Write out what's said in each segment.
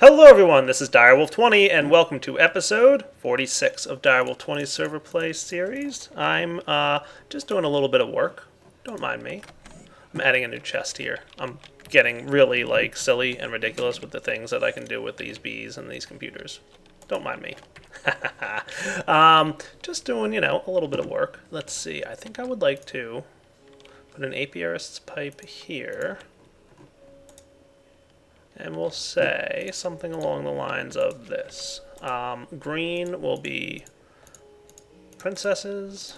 Hello everyone, this is Direwolf20 and welcome to episode 46 of Direwolf20's Server Play series. I'm just doing a little bit of work. Don't mind me. I'm adding a new chest here. I'm getting really silly and ridiculous with the things that I can do with these bees and these computers. Don't mind me. Just doing, a little bit of work. Let's see, I think I would like to put an apiarist's pipe here. And we'll say something along the lines of this. Green will be princesses,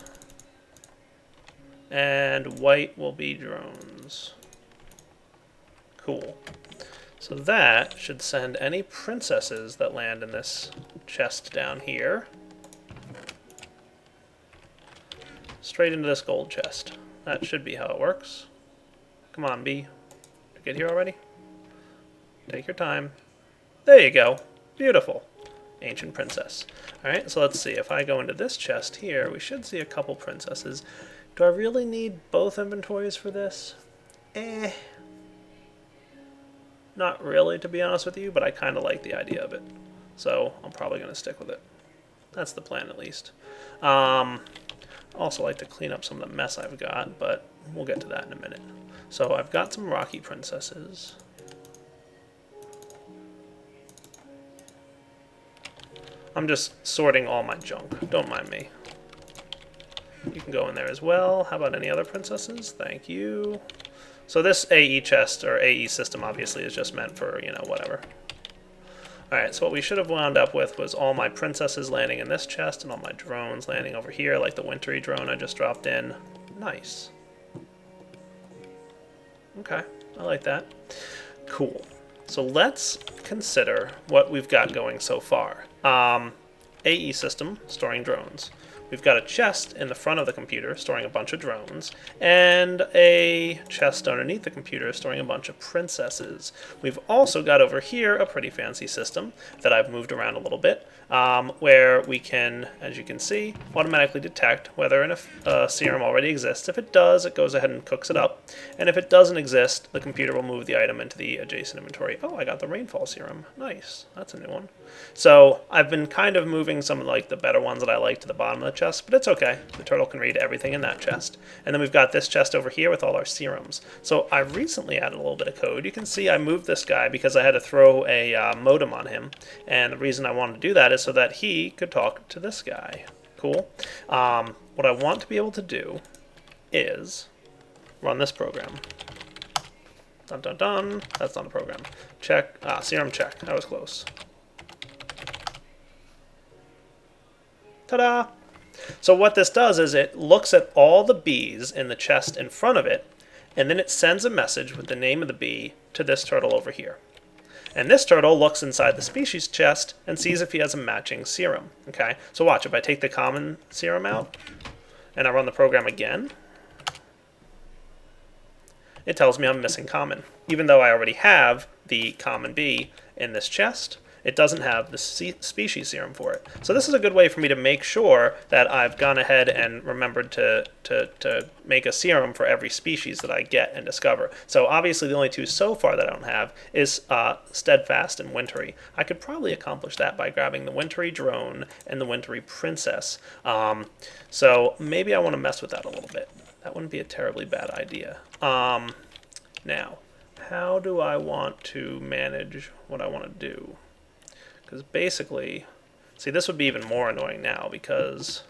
and white will be drones. Cool. So that should send any princesses that land in this chest down here straight into this gold chest. That should be how it works. Come on, bee. Did you get here already? Take your time. There you go. Beautiful. Ancient princess. Alright, so let's see. If I go into this chest here, we should see a couple princesses. Do I really need both inventories for this? Not really, to be honest with you, but I kind of like the idea of it. So I'm probably going to stick with it. That's the plan, at least. I also like to clean up some of the mess I've got, but we'll get to that in a minute. So I've got some rocky princesses. I'm just sorting all my junk. Don't mind me. You can go in there as well. How about any other princesses? Thank you. So this AE chest, or AE system, obviously is just meant for, whatever. Alright, so what we should have wound up with was all my princesses landing in this chest and all my drones landing over here, like the wintry drone I just dropped in. Nice. Okay, I like that. Cool. So let's consider what we've got going so far. AE system, storing drones. We've got a chest in the front of the computer storing a bunch of drones, and a chest underneath the computer storing a bunch of princesses. We've also got over here a pretty fancy system that I've moved around a little bit, where we can, as you can see, automatically detect whether a serum already exists. If it does, it goes ahead and cooks it up, and if it doesn't exist, the computer will move the item into the adjacent inventory. Oh, I got the rainfall serum. Nice. That's a new one. So I've been kind of moving some of the better ones that I like to the bottom of the chest, but it's okay. The turtle can read everything in that chest. And then we've got this chest over here with all our serums. So I recently added a little bit of code. You can see I moved this guy because I had to throw a modem on him. And the reason I wanted to do that is so that he could talk to this guy. Cool. What I want to be able to do is run this program. Dun dun dun. That's not a program. Check. Serum check. That was close. Ta-da! So what this does is it looks at all the bees in the chest in front of it, and then it sends a message with the name of the bee to this turtle over here. And this turtle looks inside the species chest and sees if he has a matching serum. Okay, so watch, if I take the common serum out and I run the program again, it tells me I'm missing common. Even though I already have the common bee in this chest, it doesn't have the species serum for it. So this is a good way for me to make sure that I've gone ahead and remembered to make a serum for every species that I get and discover. So obviously the only two so far that I don't have is Steadfast and Wintry. I could probably accomplish that by grabbing the Wintry drone and the Wintry princess. So maybe I want to mess with that a little bit. That wouldn't be a terribly bad idea. Now, how do I want to manage what I want to do? Because basically, see, this would be even more annoying now because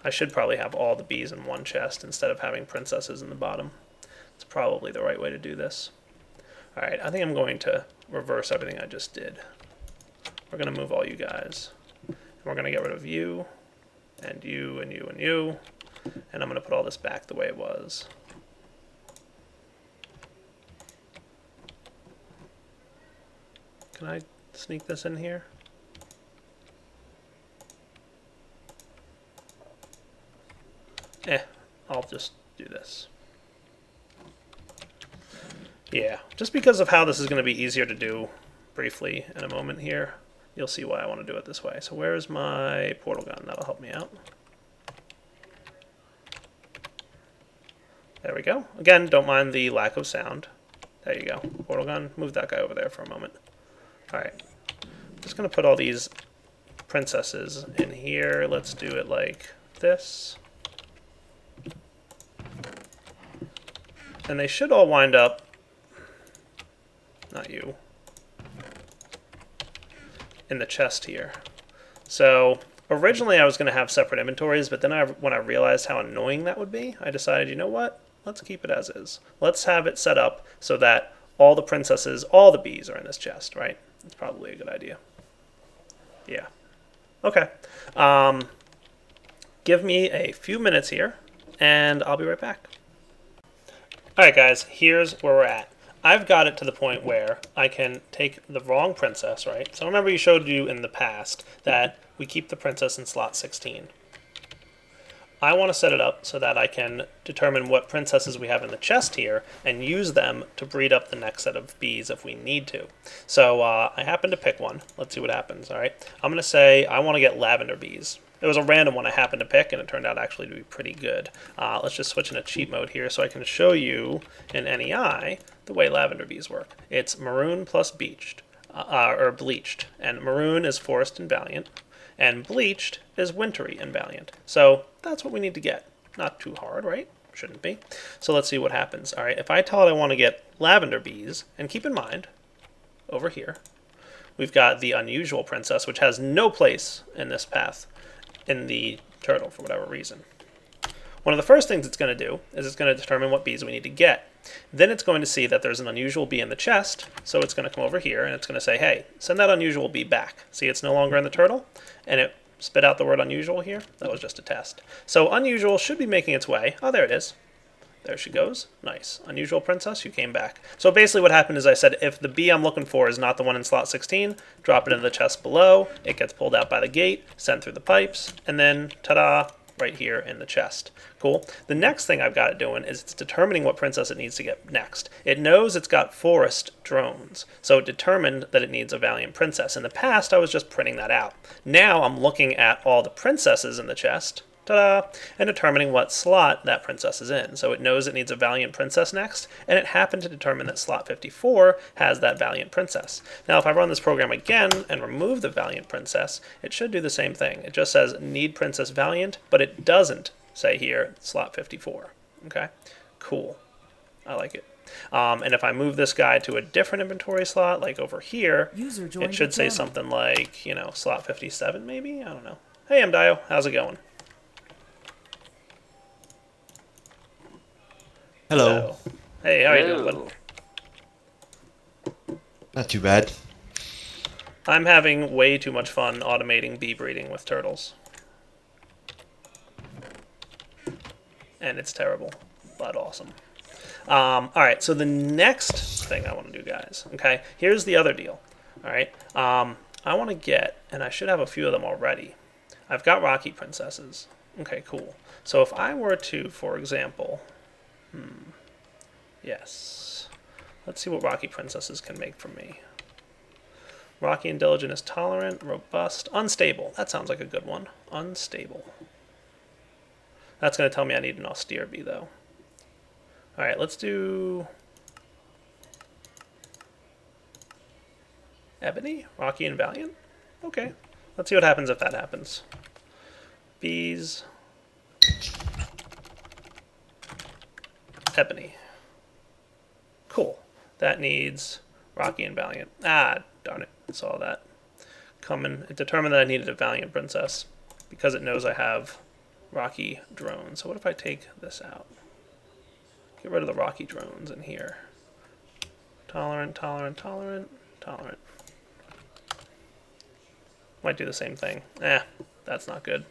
I should probably have all the bees in one chest instead of having princesses in the bottom. It's probably the right way to do this. Alright, I think I'm going to reverse everything I just did. We're going to move all you guys. And we're going to get rid of you, and you, and you, and you. And I'm going to put all this back the way it was. Can I sneak this in here? I'll just do this. Yeah, just because of how this is going to be easier to do briefly in a moment here, you'll see why I want to do it this way. So where's my portal gun? That'll help me out. There we go. Again, don't mind the lack of sound. There you go. Portal gun. Move that guy over there for a moment. Alright. just going to put all these princesses in here. Let's do it like this. And they should all wind up, not you, in the chest here. So originally I was going to have separate inventories, but then when I realized how annoying that would be, I decided, you know what? Let's keep it as is. Let's have it set up so that all the princesses, all the bees are in this chest, right? That's probably a good idea. Yeah. Okay. Give me a few minutes here, and I'll be right back. Alright guys, here's where we're at. I've got it to the point where I can take the wrong princess, right? So remember you showed you in the past that we keep the princess in slot 16. I want to set it up so that I can determine what princesses we have in the chest here and use them to breed up the next set of bees if we need to. So I happen to pick one. Let's see what happens, alright? I'm going to say I want to get lavender bees. It was a random one I happened to pick, and it turned out actually to be pretty good. Let's just switch into cheat mode here so I can show you in NEI the way lavender bees work. It's maroon plus bleached, and maroon is forest and valiant, and bleached is wintry and valiant. So that's what we need to get. Not too hard, right? Shouldn't be. So let's see what happens. All right, if I tell it I want to get lavender bees, and keep in mind, over here, we've got the unusual princess, which has no place in this path in the turtle for whatever reason. One of the first things it's going to do is it's going to determine what bees we need to get. Then it's going to see that there's an unusual bee in the chest, so it's going to come over here and it's going to say, hey, send that unusual bee back. See, it's no longer in the turtle, and it spit out the word unusual here. That was just a test. So unusual should be making its way. Oh, there it is. There she goes. Nice. Unusual princess, you came back. So basically what happened is I said, if the bee I'm looking for is not the one in slot 16, drop it in the chest below. It gets pulled out by the gate, sent through the pipes, and then, ta-da, right here in the chest. Cool. The next thing I've got it doing is it's determining what princess it needs to get next. It knows it's got forest drones, so it determined that it needs a valiant princess. In the past, I was just printing that out. Now I'm looking at all the princesses in the chest, ta-da, and determining what slot that princess is in. So it knows it needs a valiant princess next, and it happened to determine that slot 54 has that valiant princess. Now if I run this program again and remove the valiant princess, it should do the same thing. It just says need princess valiant, but it doesn't say here slot 54. Okay, cool. I like it. And if I move this guy to a different inventory slot, like over here, it should say something like, you know, slot 57 maybe? I don't know. Hey, Mdio, how's it going? Hello. Hey, how are you doing, bud? Not too bad. I'm having way too much fun automating bee breeding with turtles. And it's terrible, but awesome. Alright, so the next thing I want to do, guys, okay, here's the other deal. Alright, I want to get, and I should have a few of them already. I've got Rocky Princesses. Okay, cool. So if I were to, for example... Yes. Let's see what Rocky Princesses can make for me. Rocky and Diligent is tolerant, robust, unstable. That sounds like a good one. Unstable. That's going to tell me I need an austere bee, though. Alright, let's do... Ebony? Rocky and Valiant? Okay. Let's see what happens if that happens. Bees... Ebony. Cool. That needs Rocky and Valiant. Ah, darn it. I saw that coming. It determined that I needed a Valiant Princess because it knows I have Rocky drones. So what if I take this out? Get rid of the Rocky drones in here. Tolerant, tolerant, tolerant, tolerant. Might do the same thing. That's not good.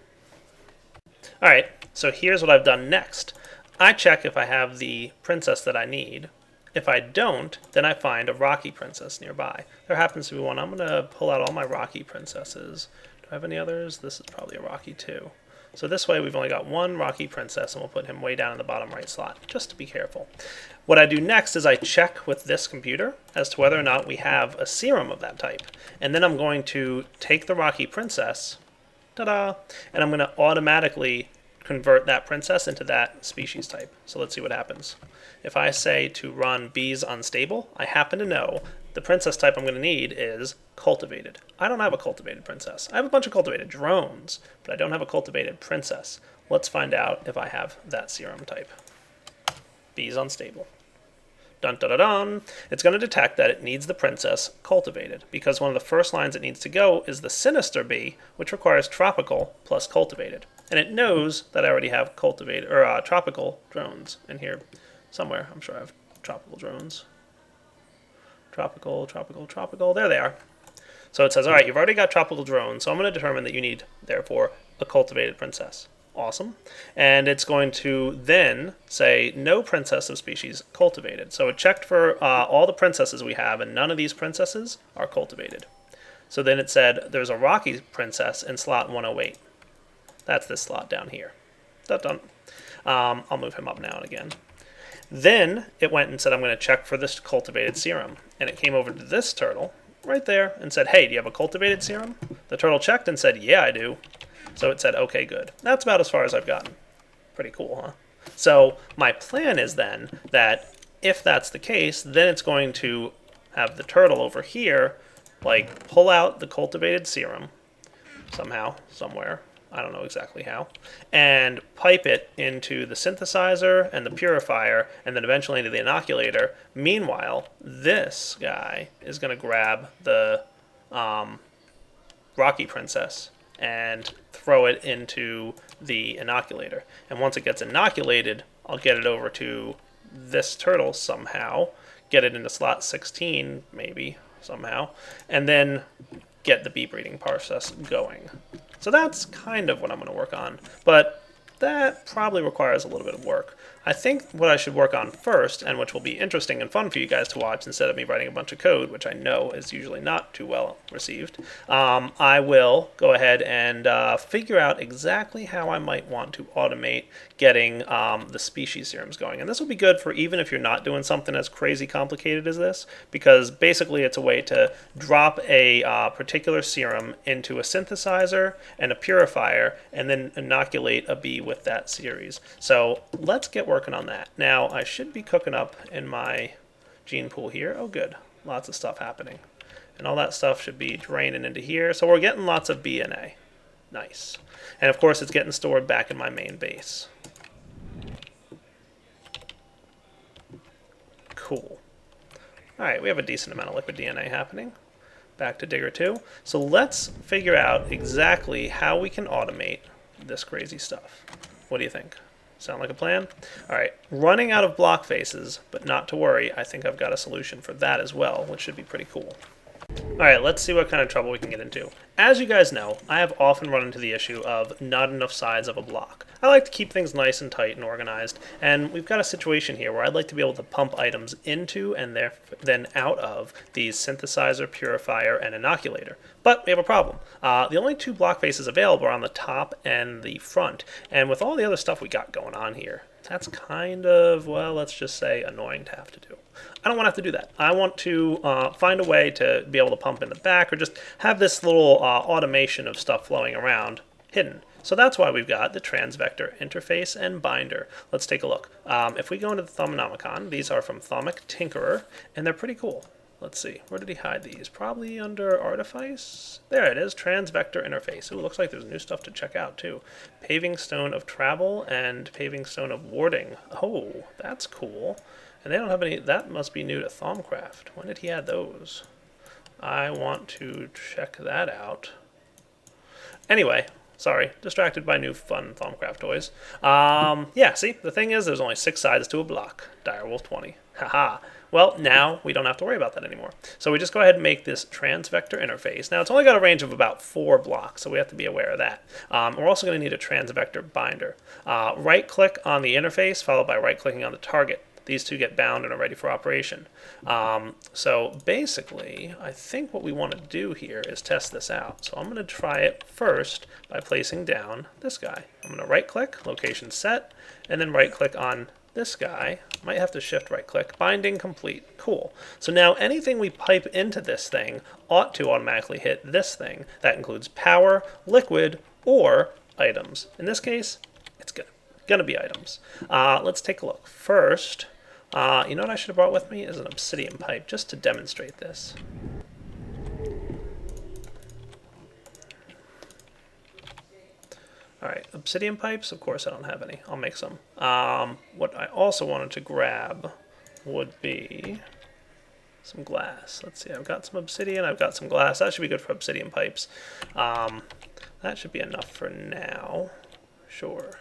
Alright, so here's what I've done next. I check if I have the princess that I need. If I don't, then I find a Rocky princess nearby. There happens to be one. I'm going to pull out all my Rocky princesses. Do I have any others? This is probably a Rocky too. So this way we've only got one Rocky princess, and we'll put him way down in the bottom right slot, just to be careful. What I do next is I check with this computer as to whether or not we have a serum of that type. And then I'm going to take the Rocky princess, ta-da, and I'm going to automatically convert that princess into that species type. So let's see what happens. If I say to run bees unstable, I happen to know the princess type I'm going to need is cultivated. I don't have a cultivated princess. I have a bunch of cultivated drones, but I don't have a cultivated princess. Let's find out if I have that serum type. B is unstable. Dun dun dun dun. It's going to detect that it needs the princess cultivated, because one of the first lines it needs to go is the sinister bee, which requires tropical plus cultivated. And it knows that I already have cultivated or tropical drones in here somewhere. I'm sure I have tropical drones. Tropical, tropical, tropical. There they are. So it says, all right, you've already got tropical drones, so I'm going to determine that you need, therefore, a cultivated princess. Awesome. And it's going to then say no princess of species cultivated. So it checked for all the princesses we have, and none of these princesses are cultivated. So then it said there's a rocky princess in slot 108. That's this slot down here. Dun. I'll move him up now and again. Then it went and said I'm going to check for this cultivated serum. And it came over to this turtle right there and said, hey, do you have a cultivated serum? The turtle checked and said, yeah, I do. So it said, okay, good. That's about as far as I've gotten. Pretty cool, huh? So my plan is then that if that's the case, then it's going to have the turtle over here, like, pull out the cultivated serum somehow, somewhere. I don't know exactly how. And pipe it into the synthesizer and the purifier, and then eventually into the inoculator. Meanwhile, this guy is going to grab the Rocky Princess and throw it into the inoculator. And once it gets inoculated, I'll get it over to this turtle somehow, get it into slot 16 maybe somehow, and then get the bee breeding process going. So that's kind of what I'm going to work on, but that probably requires a little bit of work. I think what I should work on first, and which will be interesting and fun for you guys to watch instead of me writing a bunch of code, which I know is usually not too well received, I will go ahead and figure out exactly how I might want to automate getting the species serums going. And this will be good for even if you're not doing something as crazy complicated as this, because basically it's a way to drop a particular serum into a synthesizer and a purifier and then inoculate a bee with that series. So let's get working on that. Now I should be cooking up in my gene pool here. Oh good, lots of stuff happening. And all that stuff should be draining into here. So we're getting lots of BNA. Nice. And of course it's getting stored back in my main base. Cool. Alright, we have a decent amount of liquid DNA happening. Back to Digger 2. So let's figure out exactly how we can automate this crazy stuff. What do you think? Sound like a plan? Alright, running out of block faces, but not to worry, I think I've got a solution for that as well, which should be pretty cool. Alright, let's see what kind of trouble we can get into. As you guys know, I have often run into the issue of not enough sides of a block. I like to keep things nice and tight and organized, and we've got a situation here where I'd like to be able to pump items into and then out of the synthesizer, purifier, and inoculator. But we have a problem. The only two block faces available are on the top and the front, and with all the other stuff we got going on here, that's kind of, well, let's just say annoying to have to do. I don't want to have to do that. I want to find a way to be able to pump in the back or just have this little automation of stuff flowing around hidden. So that's why we've got the transvector interface and binder. Let's take a look. If we go into the Thaumonomicon, these are from Thaumic Tinkerer, and they're pretty cool. Let's see, where did he hide these? Probably under Artifice? There it is, Transvector Interface. Ooh, looks like there's new stuff to check out too. Paving Stone of Travel and Paving Stone of Warding. Oh, that's cool. And they don't have any, that must be new to Thaumcraft. When did he add those? I want to check that out. Anyway, sorry, distracted by new fun Thaumcraft toys. Yeah, see, the thing is there's only 6 sides to a block. Direwolf 20. Haha. Well, now we don't have to worry about that anymore. So we just go ahead and make this transvector interface. Now, it's only got a range of about 4 blocks, so we have to be aware of that. We're also going to need a transvector binder. Right-click on the interface, followed by right-clicking on the target. These two get bound and are ready for operation. So basically, I think what we want to do here is test this out. So I'm going to try it first by placing down this guy. I'm going to right-click, location set, and then right-click on this guy. Might have to shift right-click. Binding complete. Cool. So now anything we pipe into this thing ought to automatically hit this thing. That includes power, liquid, or items. In this case, it's gonna be items. Let's take a look. First, You know what I should have brought with me is an obsidian pipe, just to demonstrate this. Alright, obsidian pipes, of course I don't have any. I'll make some. What I also wanted to grab would be some glass. Let's see, I've got some obsidian, I've got some glass. That should be good for obsidian pipes. That should be enough for now. Sure.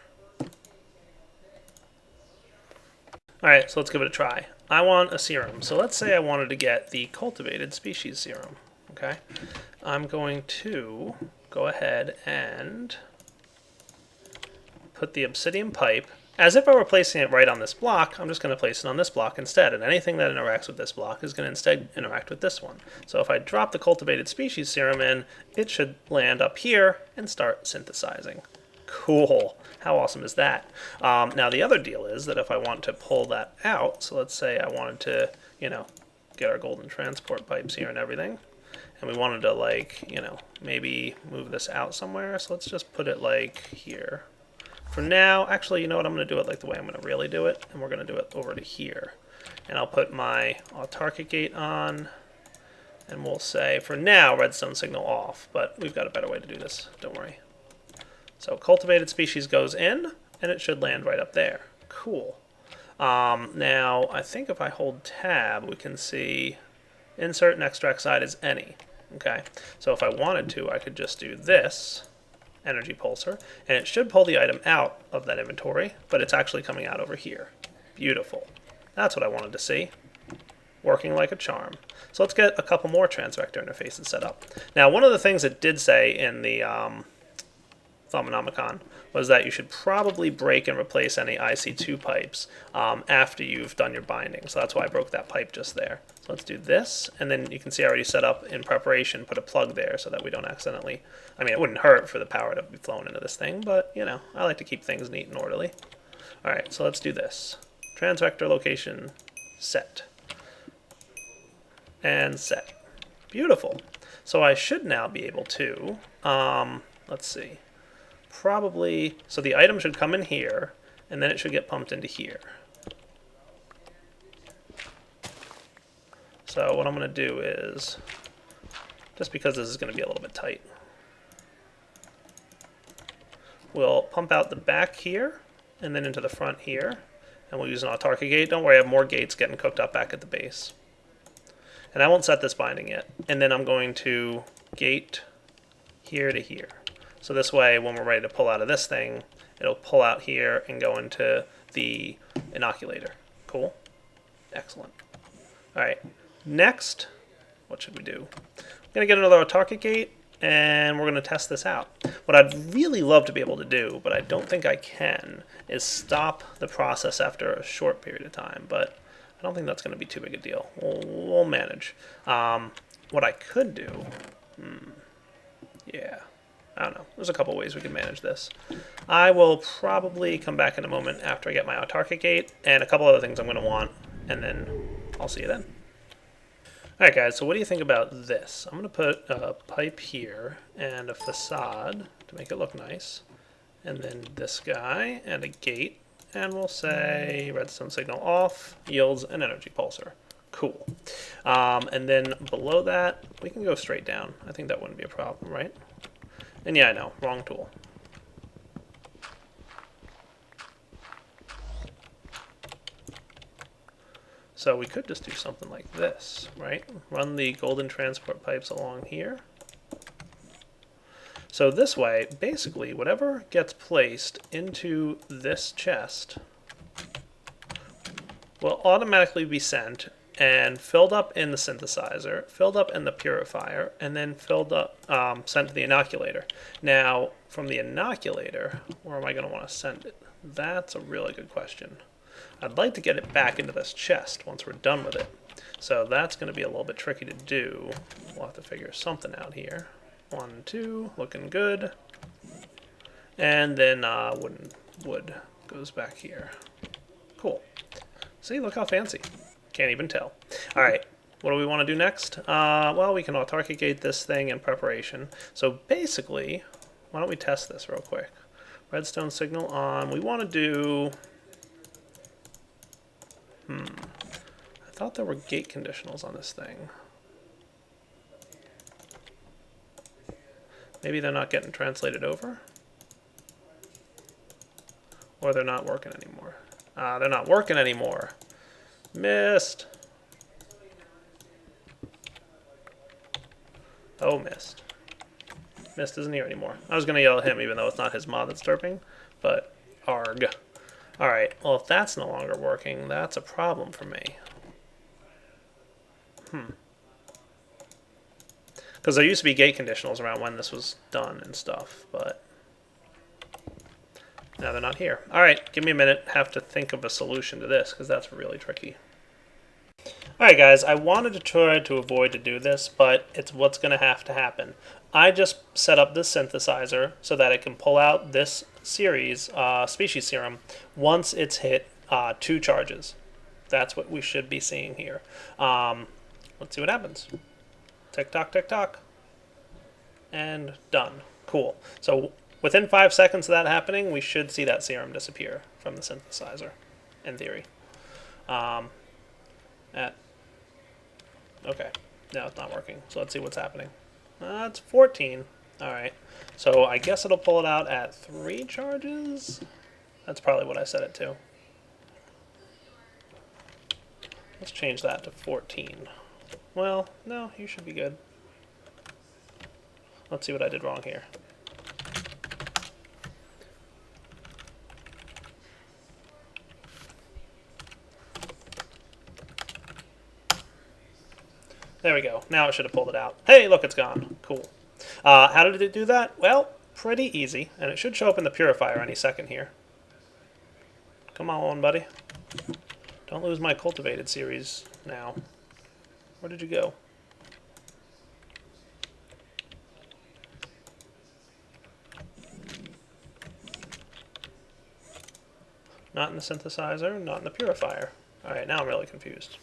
Alright, so let's give it a try. I want a serum. So let's say I wanted to get the cultivated species serum. Okay? I'm going to go ahead and put the obsidian pipe, as if I were placing it right on this block. I'm just going to place it on this block instead, and anything that interacts with this block is going to instead interact with this one. So if I drop the cultivated species serum in, it should land up here and start synthesizing. Cool. How awesome is that? Now the other deal is that if I want to pull that out, so let's say I wanted to, get our golden transport pipes here and everything, and we wanted to, like, maybe move this out somewhere, so let's just put it like here. For now, actually, you know what, I'm going to do it like the way I'm going to really do it, and we're going to do it over to here. And I'll put my autarkic gate on, and we'll say, for now, redstone signal off, but we've got a better way to do this, don't worry. So cultivated species goes in, and it should land right up there. Cool. Now, I think if I hold tab, we can see insert and extract side is any. Okay, so if I wanted to, I could just do this, energy pulsar, and it should pull the item out of that inventory, but it's actually coming out over here. Beautiful. That's what I wanted to see. Working like a charm. So let's get a couple more transvector interfaces set up. Now, one of the things it did say in the Thaumonomicon was that you should probably break and replace any IC2 pipes after you've done your binding. So that's why I broke that pipe just there. So let's do this, and then you can see I already set up in preparation, put a plug there so that we don't accidentally, I mean, it wouldn't hurt for the power to be flowing into this thing, but, I like to keep things neat and orderly. All right, so let's do this. Transvector location set. And set. Beautiful. So I should now be able to, let's see, probably, so the item should come in here, and then it should get pumped into here. So what I'm going to do is, just because this is going to be a little bit tight, we'll pump out the back here, and then into the front here, and we'll use an autarkic gate. Don't worry, I have more gates getting cooked up back at the base. And I won't set this binding yet. And then I'm going to gate here to here. So this way, when we're ready to pull out of this thing, it'll pull out here and go into the inoculator. Cool? Excellent. All right. Next, what should we do? I'm going to get another autarkic gate, and we're going to test this out. What I'd really love to be able to do, but I don't think I can, is stop the process after a short period of time. But I don't think that's going to be too big a deal. We'll manage. What I could do, yeah, I don't know. There's a couple ways we can manage this. I will probably come back in a moment after I get my autarkic gate and a couple other things I'm going to want, and then I'll see you then. Alright guys, so what do you think about this? I'm going to put a pipe here and a facade to make it look nice, and then this guy and a gate, and we'll say redstone signal off yields an energy pulsar. Cool. And then below that, we can go straight down. I think that wouldn't be a problem, right? And yeah, I know, wrong tool. So we could just do something like this, right? Run the golden transport pipes along here. So this way, basically, whatever gets placed into this chest will automatically be sent and filled up in the synthesizer, filled up in the purifier, and then filled up, sent to the inoculator. Now, from the inoculator, where am I going to want to send it? That's a really good question. I'd like to get it back into this chest once we're done with it. So that's going to be a little bit tricky to do. We'll have to figure something out here. 1, 2, looking good. And then wood goes back here. Cool. See, look how fancy. Can't even tell. All right, what do we want to do next? Well, we can autarkic gate this thing in preparation. So basically, why don't we test this real quick? Redstone signal on. We want to do... thought there were gate conditionals on this thing. Maybe they're not getting translated over? Or they're not working anymore. They're not working anymore. Missed. Oh, missed. Missed isn't here anymore. I was going to yell at him even though it's not his mod that's derping, but arg. Alright, well if that's no longer working, that's a problem for me. Because there used to be gate conditionals around when this was done and stuff, but now they're not here. Alright, give me a minute. Have to think of a solution to this, because that's really tricky. Alright guys, I wanted to try to avoid to do this, but it's what's going to happen. I just set up this synthesizer so that it can pull out this series, species serum, once it's hit 2 charges. That's what we should be seeing here. Let's see what happens. Tick-tock, tick-tock. And done. Cool. So within 5 seconds of that happening, we should see that serum disappear from the synthesizer, in theory. Okay. No, it's not working. So let's see what's happening. It's 14. Alright. So I guess it'll pull it out at 3 charges? That's probably what I set it to. Let's change that to 14. Well, no, you should be good. Let's see what I did wrong here. There we go. Now it should have pulled it out. Hey, look, it's gone. Cool. How did it do that? Well, pretty easy. And it should show up in the Purifier any second here. Come on, buddy. Don't lose my cultivated series now. Where did you go? Not in the synthesizer, not in the Purifier. Alright, now I'm really confused.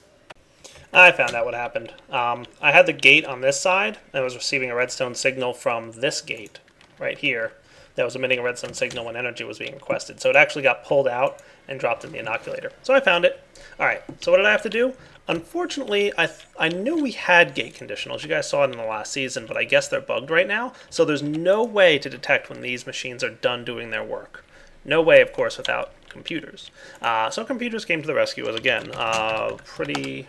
I found out what happened. I had the gate on this side, and I was receiving a redstone signal from this gate, right here, that was emitting a redstone signal when energy was being requested. So it actually got pulled out and dropped in the inoculator. So I found it. Alright, so what did I have to do? Unfortunately, I knew we had gate conditionals. You guys saw it in the last season, but I guess they're bugged right now. So there's no way to detect when these machines are done doing their work. No way, of course, without computers. So computers came to the rescue as, again, pretty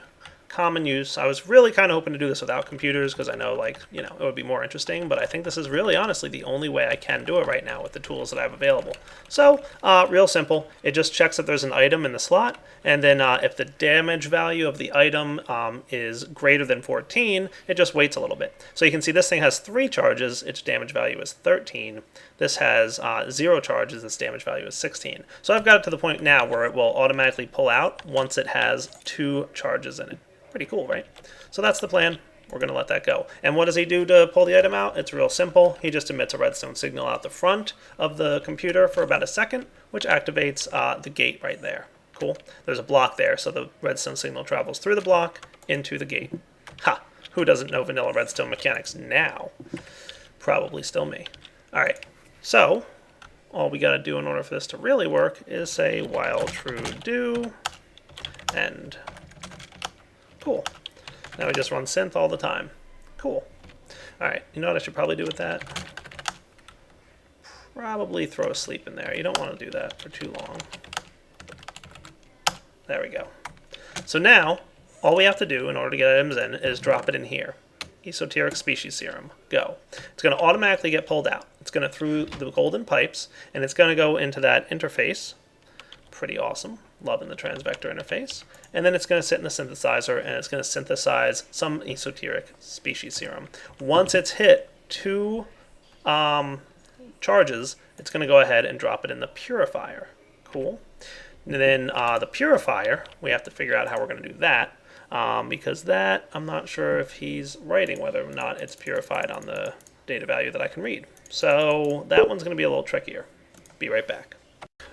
common use. I was really kind of hoping to do this without computers because I know, like, you know, it would be more interesting, but I think this is really honestly the only way I can do it right now with the tools that I have available. So, real simple. It just checks that there's an item in the slot, and then if the damage value of the item is greater than 14, it just waits a little bit. So you can see this thing has 3 charges, its damage value is 13. This has 0 charges, its damage value is 16. So I've got it to the point now where it will automatically pull out once it has 2 charges in it. Pretty cool, right? So that's the plan. We're going to let that go. And what does he do to pull the item out? It's real simple. He just emits a redstone signal out the front of the computer for about a second, which activates the gate right there. Cool. There's a block there, so the redstone signal travels through the block into the gate. Ha! Who doesn't know vanilla redstone mechanics now? Probably still me. All right. So all we got to do in order for this to really work is say while true do end. Cool. Now we just run synth all the time. Cool. Alright, you know what I should probably do with that? Probably throw a sleep in there. You don't want to do that for too long. There we go. So now, all we have to do in order to get items in is drop it in here. Esoteric species serum. Go. It's going to automatically get pulled out. It's going to through the golden pipes, and it's going to go into that interface. Pretty awesome. Loving the transvector interface. And then it's going to sit in the synthesizer, and it's going to synthesize some esoteric species serum. Once it's hit 2 charges, it's going to go ahead and drop it in the Purifier. Cool. And then the Purifier, we have to figure out how we're going to do that, because that, I'm not sure if he's writing whether or not it's purified on the data value that I can read. So that one's going to be a little trickier. Be right back.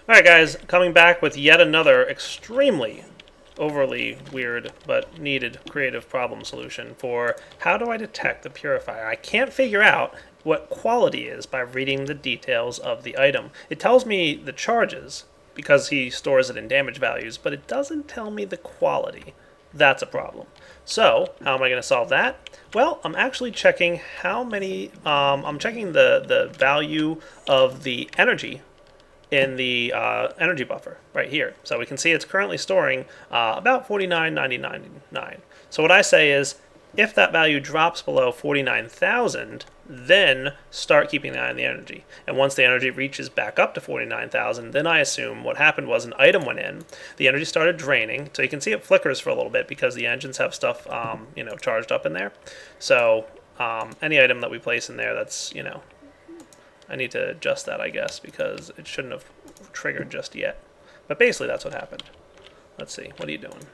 Alright guys, coming back with yet another extremely overly weird but needed creative problem solution for how do I detect the Purifier. I can't figure out what quality is by reading the details of the item. It tells me the charges because he stores it in damage values, but it doesn't tell me the quality. That's a problem. So how am I going to solve that? Well, I'm actually checking how many, I'm checking the value of the energy in the energy buffer right here. So we can see it's currently storing about 49,999. So what I say is, if that value drops below 49,000, then start keeping an eye on the energy. And once the energy reaches back up to 49,000, then I assume what happened was an item went in, the energy started draining, so you can see it flickers for a little bit because the engines have stuff charged up in there. So any item that we place in there that's, I need to adjust that, I guess, because it shouldn't have triggered just yet. But basically that's what happened. Let's see, what are you doing?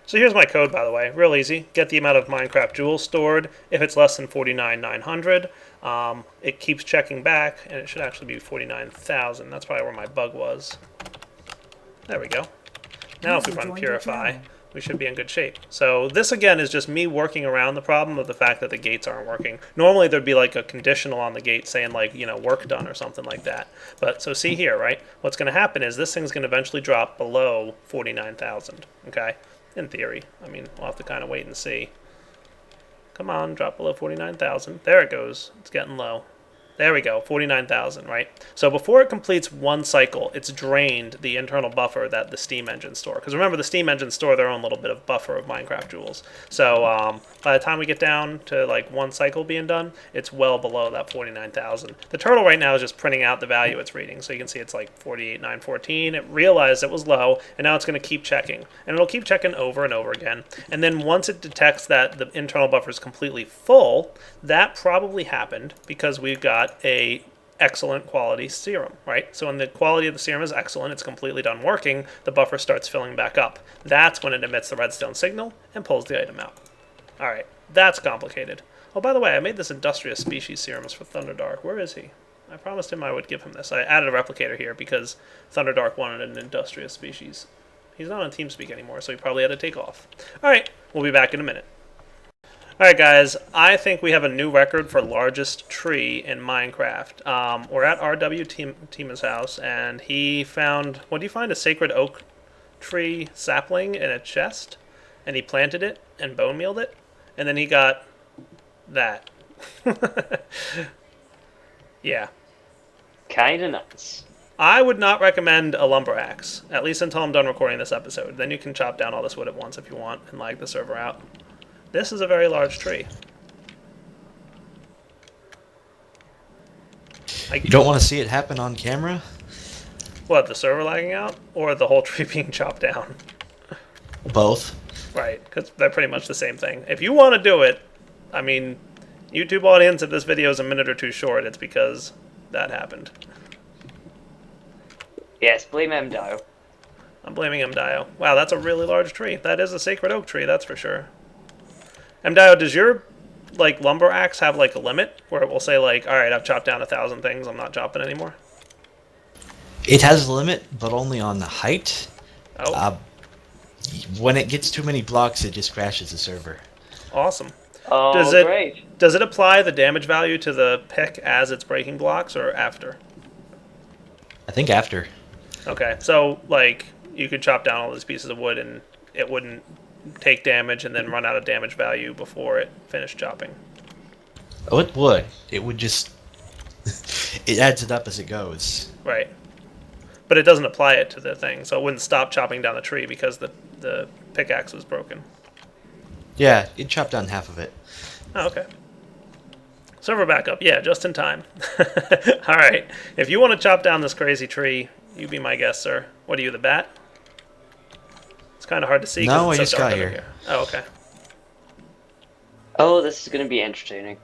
So here's my code, by the way. Real easy. Get the amount of Minecraft jewels stored. If it's less than 49,900, it keeps checking back, and it should actually be 49,000. That's probably where my bug was. There we go. Now if we run Purify, we should be in good shape. So this, again, is just me working around the problem of the fact that the gates aren't working. Normally there'd be like a conditional on the gate saying like, work done or something like that. But so see here, right? What's going to happen is this thing's going to eventually drop below 49,000, okay? In theory. I mean, we'll have to kind of wait and see. Come on, drop below 49,000. There it goes. It's getting low. There we go, 49,000, right? So before it completes one cycle, it's drained the internal buffer that the steam engines store. Because remember, the steam engines store their own little bit of buffer of Minecraft jewels. So by the time we get down to like one cycle being done, it's well below that 49,000. The turtle right now is just printing out the value it's reading. So you can see it's like 48,914. It realized it was low, and now it's going to keep checking. And it'll keep checking over and over again. And then once it detects that the internal buffer is completely full, that probably happened because we've got a excellent quality serum, right? So when the quality of the serum is excellent, it's completely done working, the buffer starts filling back up. That's when it emits the redstone signal and pulls the item out. All right, that's complicated. Oh, by the way, I made this industrious species serums for Thunderdark. Where is he? I promised him I would give him this. I added a replicator here because Thunderdark wanted an industrious species. He's not on TeamSpeak anymore, so he probably had to take off. All right, we'll be back in a minute. Alright guys, I think we have a new record for largest tree in Minecraft. We're at RW Tima's house, and he found, what do you find? A sacred oak tree sapling in a chest, and he planted it and bone mealed it, and then he got that. Yeah. Kinda nuts. I would not recommend a lumber axe, at least until I'm done recording this episode. Then you can chop down all this wood at once if you want and lag the server out. This is a very large tree. You don't want to see it happen on camera? What, the server lagging out? Or the whole tree being chopped down? Both. Right, because they're pretty much the same thing. If you want to do it, I mean, YouTube audience, if this video is a minute or two short, it's because that happened. Yes, blame MDio. I'm blaming MDio. Wow, that's a really large tree. That is a sacred oak tree, that's for sure. MDio, does your lumber axe have a limit where it will say all right, I've chopped down 1,000 things, I'm not chopping anymore? It has a limit, but only on the height. Oh. When it gets too many blocks, it just crashes the server. Awesome. Oh, great. Does it apply the damage value to the pick as it's breaking blocks or after? I think after. Okay, so you could chop down all these pieces of wood and it wouldn't take damage and then run out of damage value before it finished chopping. Oh, it would. It would just... it adds it up as it goes. Right. But it doesn't apply it to the thing, so it wouldn't stop chopping down the tree because the pickaxe was broken. Yeah, it chopped down half of it. Oh, okay. Server backup. Yeah, just in time. Alright. If you want to chop down this crazy tree, you be my guest, sir. What are you, the bat? It's kind of hard to see. No, I it's just so dark got under here. Oh, okay. Oh, this is going to be entertaining.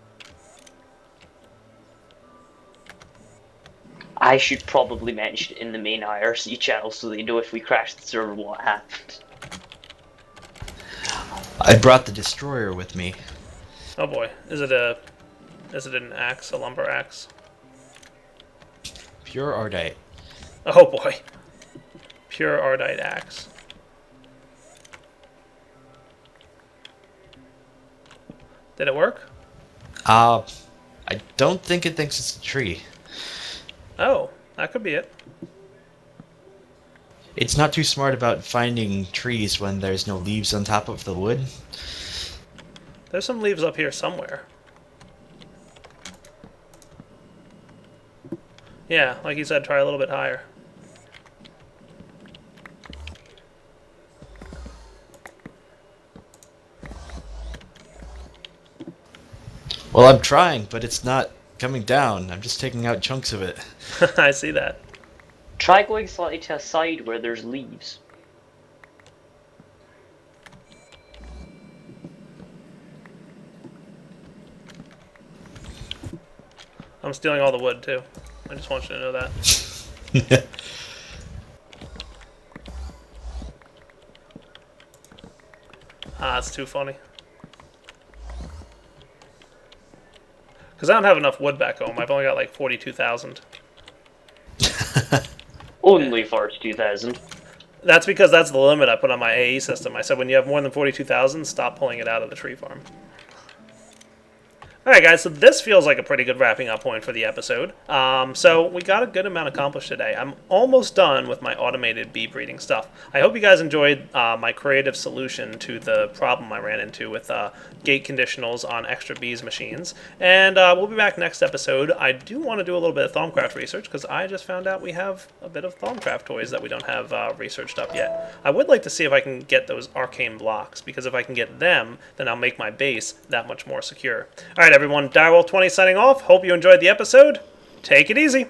I should probably mention it in the main IRC channel so they know if we crash the server what happened. I brought the destroyer with me. Oh boy. Is it an axe, a lumber axe? Pure Ardite. Oh boy. Pure Ardite axe. Did it work? I don't think it thinks it's a tree. Oh, that could be it. It's not too smart about finding trees when there's no leaves on top of the wood. There's some leaves up here somewhere. Yeah, like you said, try a little bit higher. Well, I'm trying, but it's not coming down. I'm just taking out chunks of it. I see that. Try going slightly to the side where there's leaves. I'm stealing all the wood, too. I just want you to know that. Ah, it's too funny. Because I don't have enough wood back home. I've only got like 42,000. Only 42,000. That's because that's the limit I put on my AE system. I said when you have more than 42,000, stop pulling it out of the tree farm. Alright guys, so this feels like a pretty good wrapping up point for the episode. So we got a good amount accomplished today. I'm almost done with my automated bee breeding stuff. I hope you guys enjoyed my creative solution to the problem I ran into with gate conditionals on extra bees machines. And we'll be back next episode. I do want to do a little bit of Thaumcraft research because I just found out we have a bit of Thaumcraft toys that we don't have researched up yet. I would like to see if I can get those arcane blocks, because if I can get them, then I'll make my base that much more secure. Alright everyone, Direwolf20 signing off. Hope you enjoyed the episode. Take it easy.